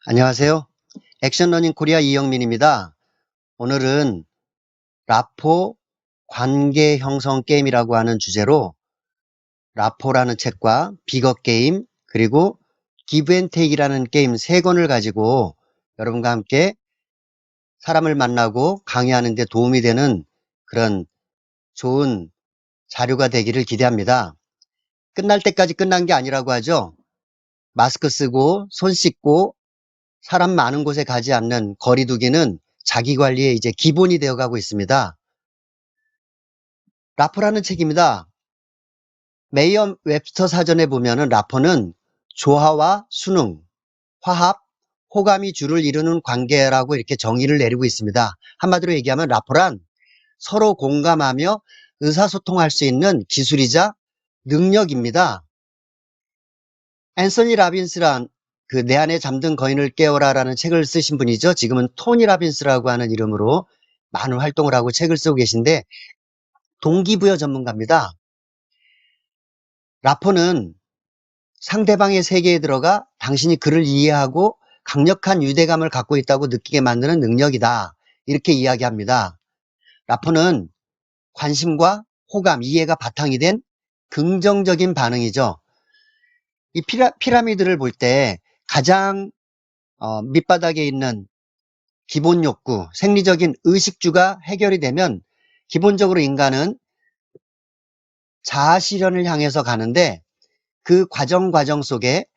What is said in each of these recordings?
안녕하세요. 액션러닝 코리아 이영민입니다. 오늘은 라포 관계 형성 게임이라고 하는 주제로 라포라는 책과 비거 게임 그리고 기브앤테이크라는 게임 세 권을 가지고 여러분과 함께 사람을 만나고 강의하는 데 도움이 되는 그런 좋은 자료가 되기를 기대합니다. 끝날 때까지 끝난 게 아니라고 하죠. 마스크 쓰고 손 씻고 사람 많은 곳에 가지 않는 거리 두기는 자기 관리의 이제 기본이 되어 가고 있습니다. 라포라는 책입니다. 메이엄 웹스터 사전에 보면은 라포는 조화와 순응, 화합, 호감이 주를 이루는 관계라고 이렇게 정의를 내리고 있습니다. 한마디로 얘기하면 라포란 서로 공감하며 의사소통할 수 있는 기술이자 능력입니다. 앤서니 라빈스란 그 내 안에 잠든 거인을 깨워라라는 책을 쓰신 분이죠. 지금은 토니 라빈스라고 하는 이름으로 많은 활동을 하고 책을 쓰고 계신데 동기부여 전문가입니다. 라포는 상대방의 세계에 들어가 당신이 그를 이해하고 강력한 유대감을 갖고 있다고 느끼게 만드는 능력이다. 이렇게 이야기합니다. 라포는 관심과 호감, 이해가 바탕이 된 긍정적인 반응이죠. 이 피라미드를 볼 때 가장 밑바닥에 있는 기본 욕구, 생리적인 의식주가 해결이 되면 기본적으로 인간은 자아 실현을 향해서 가는데 그 과정 속에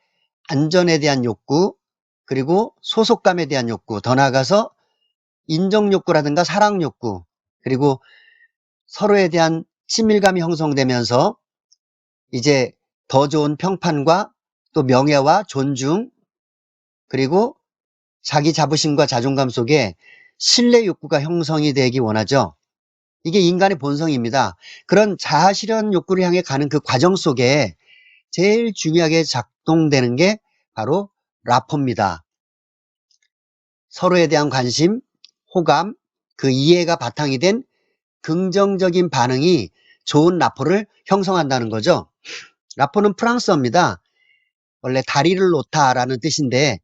안전에 대한 욕구, 그리고 소속감에 대한 욕구, 더 나아가서 인정 욕구라든가 사랑 욕구, 그리고 서로에 대한 친밀감이 형성되면서 이제 더 좋은 평판과 또 명예와 존중, 그리고 자기 자부심과 자존감 속에 신뢰 욕구가 형성이 되기 원하죠. 이게 인간의 본성입니다. 그런 자아 실현 욕구를 향해 가는 그 과정 속에 제일 중요하게 작동되는 게 바로 라포입니다. 서로에 대한 관심, 호감, 그 이해가 바탕이 된 긍정적인 반응이 좋은 라포를 형성한다는 거죠. 라포는 프랑스어입니다. 원래 다리를 놓다라는 뜻인데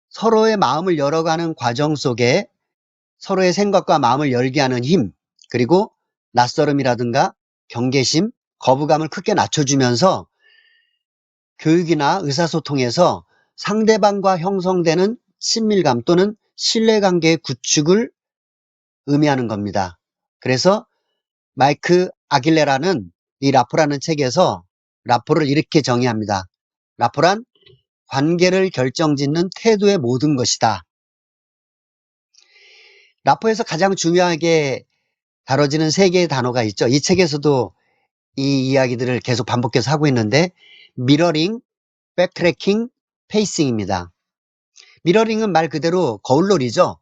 서로의 마음을 열어가는 과정 속에 서로의 생각과 마음을 열게 하는 힘, 그리고 낯설음이라든가 경계심, 거부감을 크게 낮춰주면서 교육이나 의사소통에서 상대방과 형성되는 친밀감 또는 신뢰관계의 구축을 의미하는 겁니다. 그래서 마이크 아길레라는 이 라포라는 책에서 라포를 이렇게 정의합니다. 라포란 관계를 결정짓는 태도의 모든 것이다. 라포에서 가장 중요하게 다뤄지는 세 개의 단어가 있죠. 이 책에서도 이 이야기들을 계속 반복해서 하고 있는데 미러링, 백트래킹, 페이싱입니다. 미러링은 말 그대로 거울놀이죠.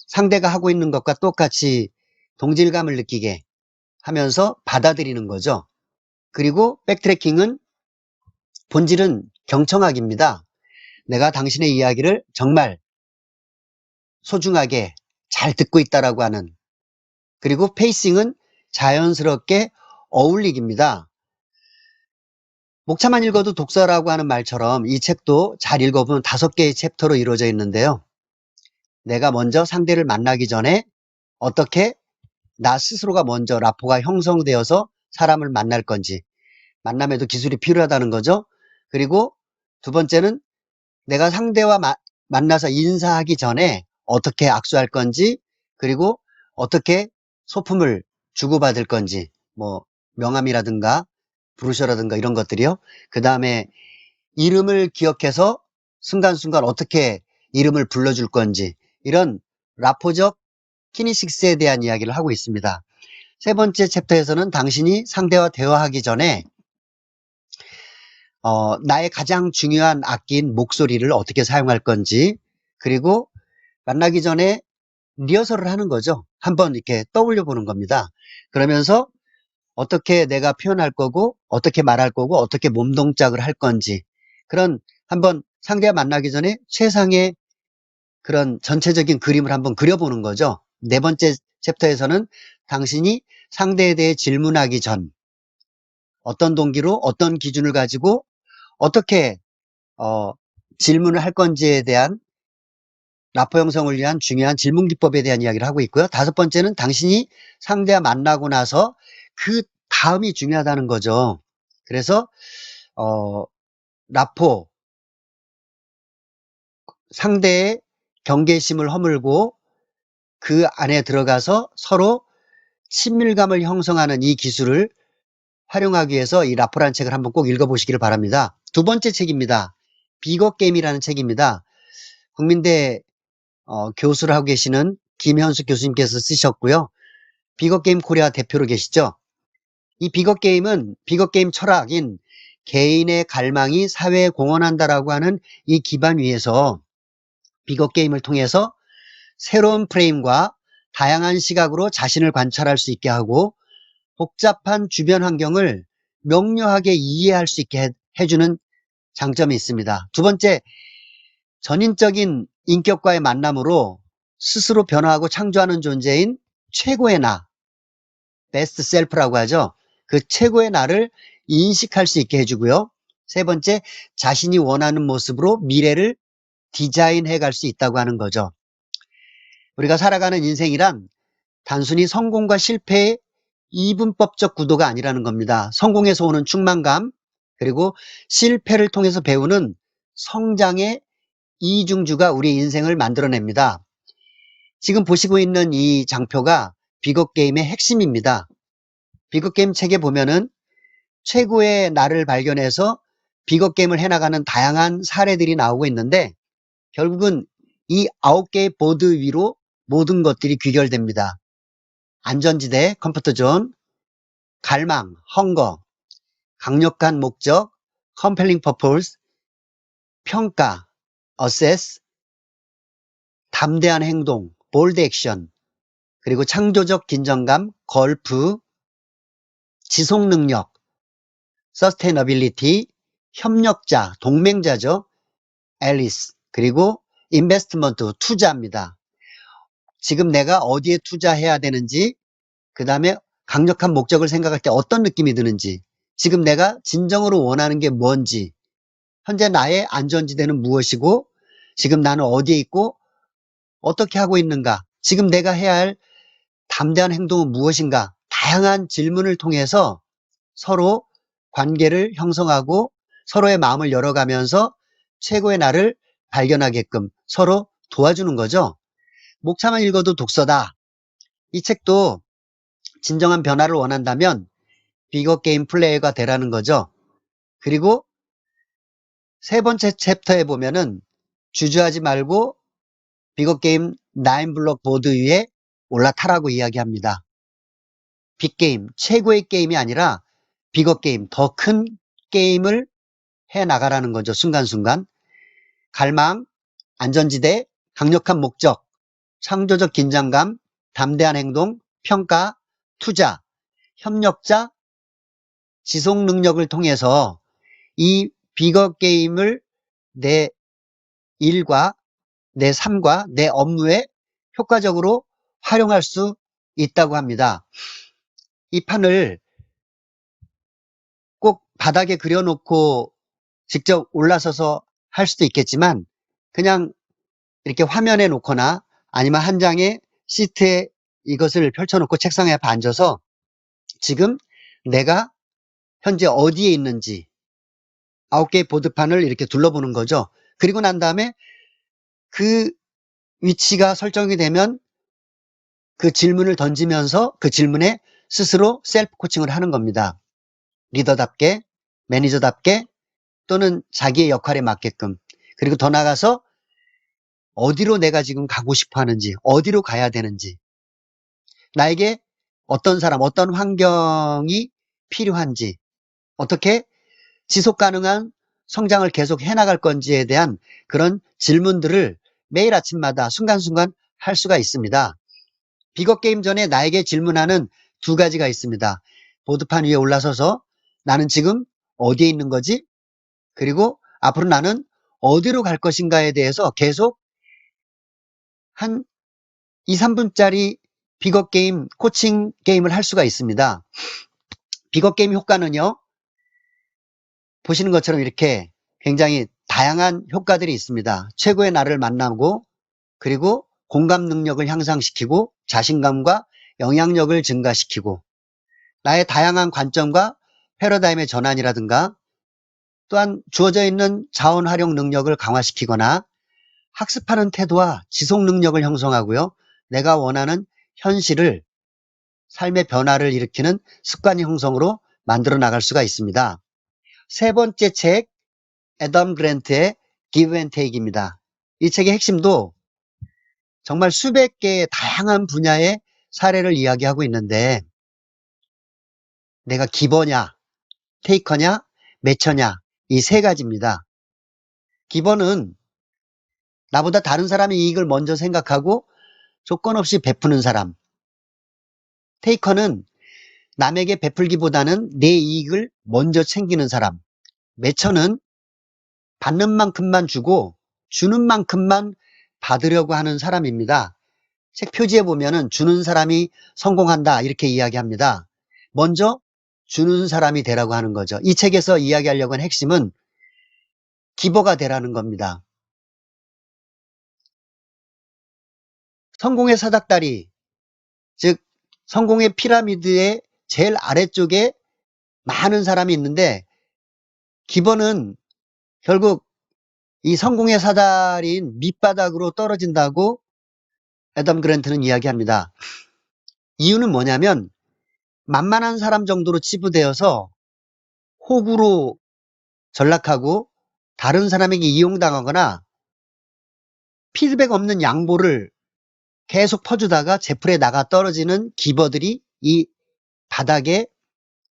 상대가 하고 있는 것과 똑같이 동질감을 느끼게 하면서 받아들이는 거죠. 그리고 백트래킹은 본질은 경청하기입니다. 내가 당신의 이야기를 정말 소중하게 잘 듣고 있다라고 하는. 그리고 페이싱은 자연스럽게 어울리기입니다. 목차만 읽어도 독서라고 하는 말처럼 이 책도 잘 읽어보면 5개의 챕터로 이루어져 있는데요. 내가 먼저 상대를 만나기 전에 어떻게 나 스스로가 먼저 라포가 형성되어서 사람을 만날 건지, 만남에도 기술이 필요하다는 거죠. 그리고 두 번째는 내가 상대와 만나서 인사하기 전에 어떻게 악수할 건지, 그리고 어떻게 소품을 주고받을 건지, 뭐 명함이라든가 브로셔라든가 이런 것들이요. 그 다음에 이름을 기억해서 순간순간 어떻게 이름을 불러줄 건지, 이런 라포적 키니식스에 대한 이야기를 하고 있습니다. 세 번째 챕터에서는 당신이 상대와 대화하기 전에 나의 가장 중요한 악기인 목소리를 어떻게 사용할 건지, 그리고 만나기 전에 리허설을 하는 거죠. 한번 이렇게 떠올려 보는 겁니다. 그러면서 어떻게 내가 표현할 거고, 어떻게 말할 거고, 어떻게 몸동작을 할 건지, 그런 한번 상대와 만나기 전에 최상의 그런 전체적인 그림을 한번 그려보는 거죠. 네 번째 챕터에서는 당신이 상대에 대해 질문하기 전 어떤 동기로 어떤 기준을 가지고 어떻게 질문을 할 건지에 대한 라포 형성을 위한 중요한 질문 기법에 대한 이야기를 하고 있고요. 다섯 번째는 당신이 상대와 만나고 나서 그 다음이 중요하다는 거죠. 그래서 라포, 상대의 경계심을 허물고 그 안에 들어가서 서로 친밀감을 형성하는 이 기술을 활용하기 위해서 이 라포라는 책을 한번 꼭 읽어보시기를 바랍니다. 두 번째 책입니다. 비거 게임이라는 책입니다. 국민대 교수를 하고 계시는 김현수 교수님께서 쓰셨고요. 비거 게임 코리아 대표로 계시죠. 이 비거 게임은 비거 게임 철학인 개인의 갈망이 사회에 공헌한다라고 하는 이 기반 위에서 비거 게임을 통해서 새로운 프레임과 다양한 시각으로 자신을 관찰할 수 있게 하고 복잡한 주변 환경을 명료하게 이해할 수 있게 해주는 장점이 있습니다. 두 번째, 전인적인 인격과의 만남으로 스스로 변화하고 창조하는 존재인 최고의 나, 베스트 셀프라고 하죠. 그 최고의 나를 인식할 수 있게 해주고요. 세 번째, 자신이 원하는 모습으로 미래를 디자인해 갈 수 있다고 하는 거죠. 우리가 살아가는 인생이란 단순히 성공과 실패의 이분법적 구도가 아니라는 겁니다. 성공에서 오는 충만감, 그리고 실패를 통해서 배우는 성장의 이중주가 우리 인생을 만들어냅니다. 지금 보시고 있는 이 장표가 비거게임의 핵심입니다. 비거게임 책에 보면은 최고의 나를 발견해서 비거게임을 해나가는 다양한 사례들이 나오고 있는데 결국은 이 9개의 보드 위로 모든 것들이 귀결됩니다. 안전지대, 컴포트존, 갈망, 헝거, 강력한 목적, 컴펠링 퍼포스, 평가, 어세스, 담대한 행동, 볼드 액션, 그리고 창조적 긴장감, 걸프, 지속 능력, 서스테이너빌리티, 협력자, 동맹자죠. 앨리스, 그리고 인베스트먼트, 투자입니다. 지금 내가 어디에 투자해야 되는지, 그 다음에 강력한 목적을 생각할 때 어떤 느낌이 드는지, 지금 내가 진정으로 원하는 게 뭔지, 현재 나의 안전지대는 무엇이고, 지금 나는 어디에 있고, 어떻게 하고 있는가, 지금 내가 해야 할 담대한 행동은 무엇인가, 다양한 질문을 통해서 서로 관계를 형성하고 서로의 마음을 열어가면서 최고의 나를 발견하게끔 서로 도와주는 거죠. 목차만 읽어도 독서다. 이 책도 진정한 변화를 원한다면 비거 게임 플레이어가 되라는 거죠. 그리고 세 번째 챕터에 보면은 주저하지 말고 비거 게임 9블럭 보드 위에 올라타라고 이야기합니다. 빅게임, 최고의 게임이 아니라 비거 게임, 더 큰 게임을 해 나가라는 거죠. 순간순간. 갈망, 안전지대, 강력한 목적, 창조적 긴장감, 담대한 행동, 평가, 투자, 협력자, 지속 능력을 통해서 이 비거 게임을 내 일과 내 삶과 내 업무에 효과적으로 활용할 수 있다고 합니다. 이 판을 꼭 바닥에 그려놓고 직접 올라서서 할 수도 있겠지만 그냥 이렇게 화면에 놓거나 아니면 한 장의 시트에 이것을 펼쳐놓고 책상에 앞에 앉아서 지금 내가 현재 어디에 있는지 9개의 보드판을 이렇게 둘러보는 거죠. 그리고 난 다음에 그 위치가 설정이 되면 그 질문을 던지면서 그 질문에 스스로 셀프 코칭을 하는 겁니다. 리더답게, 매니저답게 또는 자기의 역할에 맞게끔. 그리고 더 나아가서 어디로 내가 지금 가고 싶어 하는지, 어디로 가야 되는지, 나에게 어떤 사람, 어떤 환경이 필요한지, 어떻게 지속 가능한 성장을 계속 해나갈 건지에 대한 그런 질문들을 매일 아침마다 순간순간 할 수가 있습니다. 비거 게임 전에 나에게 질문하는 두 가지가 있습니다. 보드판 위에 올라서서 나는 지금 어디에 있는 거지? 그리고 앞으로 나는 어디로 갈 것인가에 대해서 계속 한 2, 3분짜리 비거 게임, 코칭 게임을 할 수가 있습니다. 비거 게임 효과는요, 보시는 것처럼 이렇게 굉장히 다양한 효과들이 있습니다. 최고의 나를 만나고 그리고 공감 능력을 향상시키고 자신감과 영향력을 증가시키고 나의 다양한 관점과 패러다임의 전환이라든가 또한 주어져 있는 자원 활용 능력을 강화시키거나 학습하는 태도와 지속 능력을 형성하고요. 내가 원하는 현실을 삶의 변화를 일으키는 습관 형성으로 만들어 나갈 수가 있습니다. 세 번째 책 애덤 그랜트의 Give and Take입니다. 이 책의 핵심도 정말 수백 개의 다양한 분야의 사례를 이야기하고 있는데 내가 기버냐, 테이커냐, 매처냐 이 세 가지입니다. 기버는 나보다 다른 사람의 이익을 먼저 생각하고 조건 없이 베푸는 사람. 테이커는 남에게 베풀기보다는 내 이익을 먼저 챙기는 사람. 매처는 받는 만큼만 주고 주는 만큼만 받으려고 하는 사람입니다. 책 표지에 보면은 주는 사람이 성공한다 이렇게 이야기합니다. 먼저 주는 사람이 되라고 하는 거죠. 이 책에서 이야기하려고 하는 핵심은 기버가 되라는 겁니다. 성공의 사닥다리, 즉 성공의 피라미드의 제일 아래쪽에 많은 사람이 있는데 기버는 결국 이 성공의 사다리인 밑바닥으로 떨어진다고 애덤 그랜트는 이야기합니다. 이유는 뭐냐면 만만한 사람 정도로 치부되어서 호구로 전락하고 다른 사람에게 이용당하거나 피드백 없는 양보를 계속 퍼주다가 제풀에 나가 떨어지는 기버들이 이 바닥에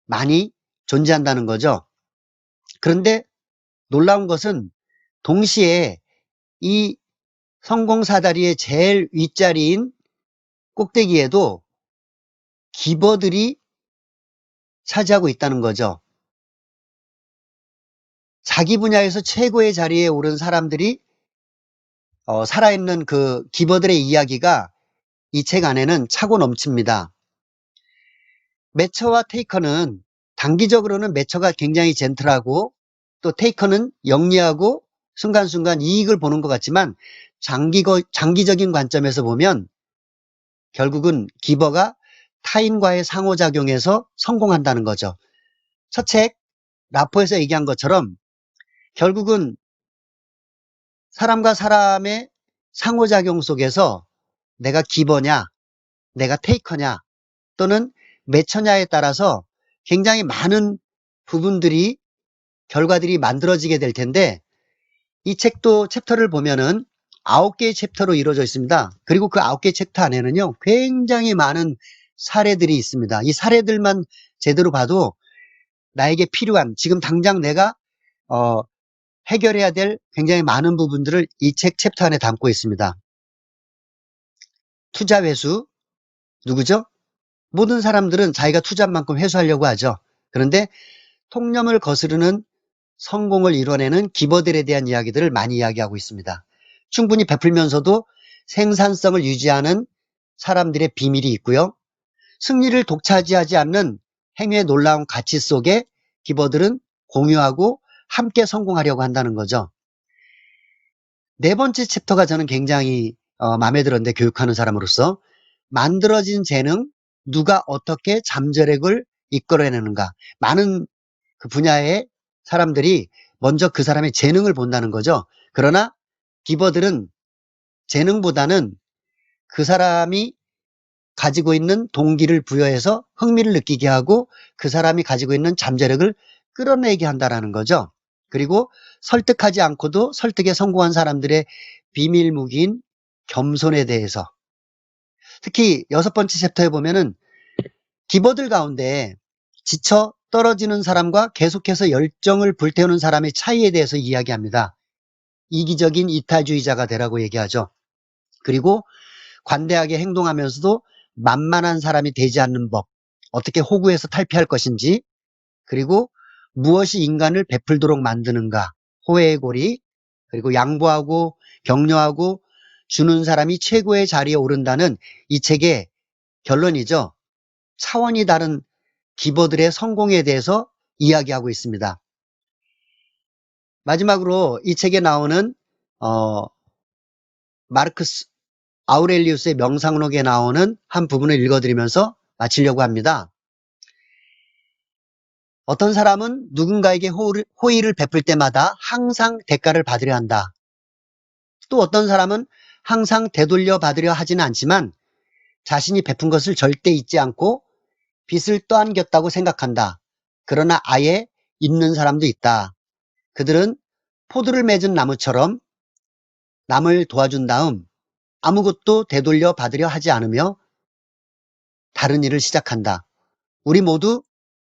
많이 존재한다는 거죠. 그런데 놀라운 것은 동시에 이 성공 사다리의 제일 윗자리인 꼭대기에도 기버들이 차지하고 있다는 거죠. 자기 분야에서 최고의 자리에 오른 사람들이 살아있는 그 기버들의 이야기가 이 책 안에는 차고 넘칩니다. 매처와 테이커는 단기적으로는 매처가 굉장히 젠틀하고 또 테이커는 영리하고 순간순간 이익을 보는 것 같지만 장기적인 관점에서 보면 결국은 기버가 타인과의 상호작용에서 성공한다는 거죠. 첫 책 라포에서 얘기한 것처럼 결국은 사람과 사람의 상호작용 속에서 내가 기버냐 내가 테이커냐 또는 매처냐에 따라서 굉장히 많은 부분들이 결과들이 만들어지게 될 텐데 이 책도 챕터를 보면은 9개의 챕터로 이루어져 있습니다. 그리고 그 9개의 챕터 안에는요 굉장히 많은 사례들이 있습니다. 이 사례들만 제대로 봐도 나에게 필요한 지금 당장 내가 해결해야 될 굉장히 많은 부분들을 이 책 챕터 안에 담고 있습니다. 투자 회수 누구죠? 모든 사람들은 자기가 투자한 만큼 회수하려고 하죠. 그런데 통념을 거스르는 성공을 이뤄내는 기버들에 대한 이야기들을 많이 이야기하고 있습니다. 충분히 베풀면서도 생산성을 유지하는 사람들의 비밀이 있고요. 승리를 독차지하지 않는 행위의 놀라운 가치 속에 기버들은 공유하고 함께 성공하려고 한다는 거죠. 네 번째 챕터가 저는 굉장히 마음에 들었는데 교육하는 사람으로서 만들어진 재능, 누가 어떻게 잠재력을 이끌어내는가. 많은 그 분야의 사람들이 먼저 그 사람의 재능을 본다는 거죠. 그러나 기버들은 재능보다는 그 사람이 가지고 있는 동기를 부여해서 흥미를 느끼게 하고 그 사람이 가지고 있는 잠재력을 끌어내게 한다는 거죠. 그리고 설득하지 않고도 설득에 성공한 사람들의 비밀 무기인 겸손에 대해서 특히 6번째 챕터에 보면은 기버들 가운데 지쳐 떨어지는 사람과 계속해서 열정을 불태우는 사람의 차이에 대해서 이야기합니다. 이기적인 이타주의자가 되라고 얘기하죠. 그리고 관대하게 행동하면서도 만만한 사람이 되지 않는 법, 어떻게 호구에서 탈피할 것인지, 그리고 무엇이 인간을 베풀도록 만드는가, 호혜의 고리, 그리고 양보하고 격려하고 주는 사람이 최고의 자리에 오른다는 이 책의 결론이죠. 차원이 다른 기버들의 성공에 대해서 이야기하고 있습니다. 마지막으로 이 책에 나오는 마르크스 아우렐리우스의 명상록에 나오는 한 부분을 읽어드리면서 마치려고 합니다. 어떤 사람은 누군가에게 호의를 베풀 때마다 항상 대가를 받으려 한다. 또 어떤 사람은 항상 되돌려 받으려 하지는 않지만 자신이 베푼 것을 절대 잊지 않고 빚을 떠안겼다고 생각한다. 그러나 아예 잊는 사람도 있다. 그들은 포도를 맺은 나무처럼 남을 도와준 다음 아무것도 되돌려 받으려 하지 않으며 다른 일을 시작한다. 우리 모두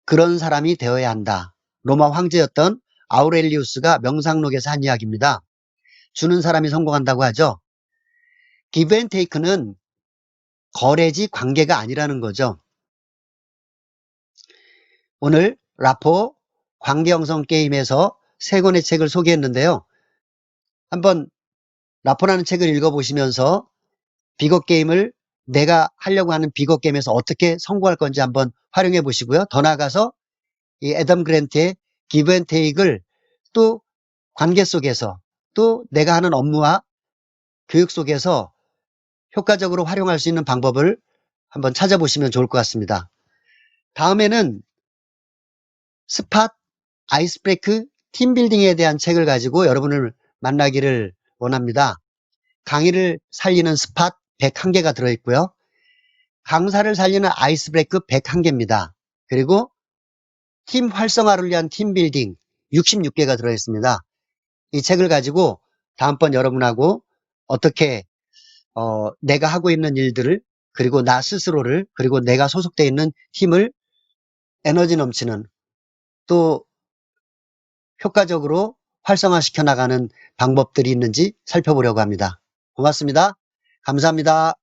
그런 사람이 되어야 한다. 로마 황제였던 아우렐리우스가 명상록에서 한 이야기입니다. 주는 사람이 성공한다고 하죠. 기브 앤 테이크는 거래지 관계가 아니라는 거죠. 오늘 라포 관계형성 게임에서 세 권의 책을 소개했는데요. 한번 라포라는 책을 읽어보시면서 비거 게임을 내가 하려고 하는 비거 게임에서 어떻게 성공할 건지 한번 활용해 보시고요. 더 나아가서 이 애덤 그랜트의 기브 앤 테이크를 또 관계 속에서 또 내가 하는 업무와 교육 속에서 효과적으로 활용할 수 있는 방법을 한번 찾아보시면 좋을 것 같습니다. 다음에는 스팟 아이스 브레이크 팀빌딩에 대한 책을 가지고 여러분을 만나기를 원합니다. 강의를 살리는 스팟 101개가 들어있고요. 강사를 살리는 아이스 브레이크 101개입니다. 그리고 팀 활성화를 위한 팀빌딩 66개가 들어있습니다. 이 책을 가지고 다음번 여러분하고 어떻게 내가 하고 있는 일들을 그리고 나 스스로를 그리고 내가 소속되어 있는 팀을 에너지 넘치는 또 효과적으로 활성화시켜 나가는 방법들이 있는지 살펴보려고 합니다. 고맙습니다. 감사합니다.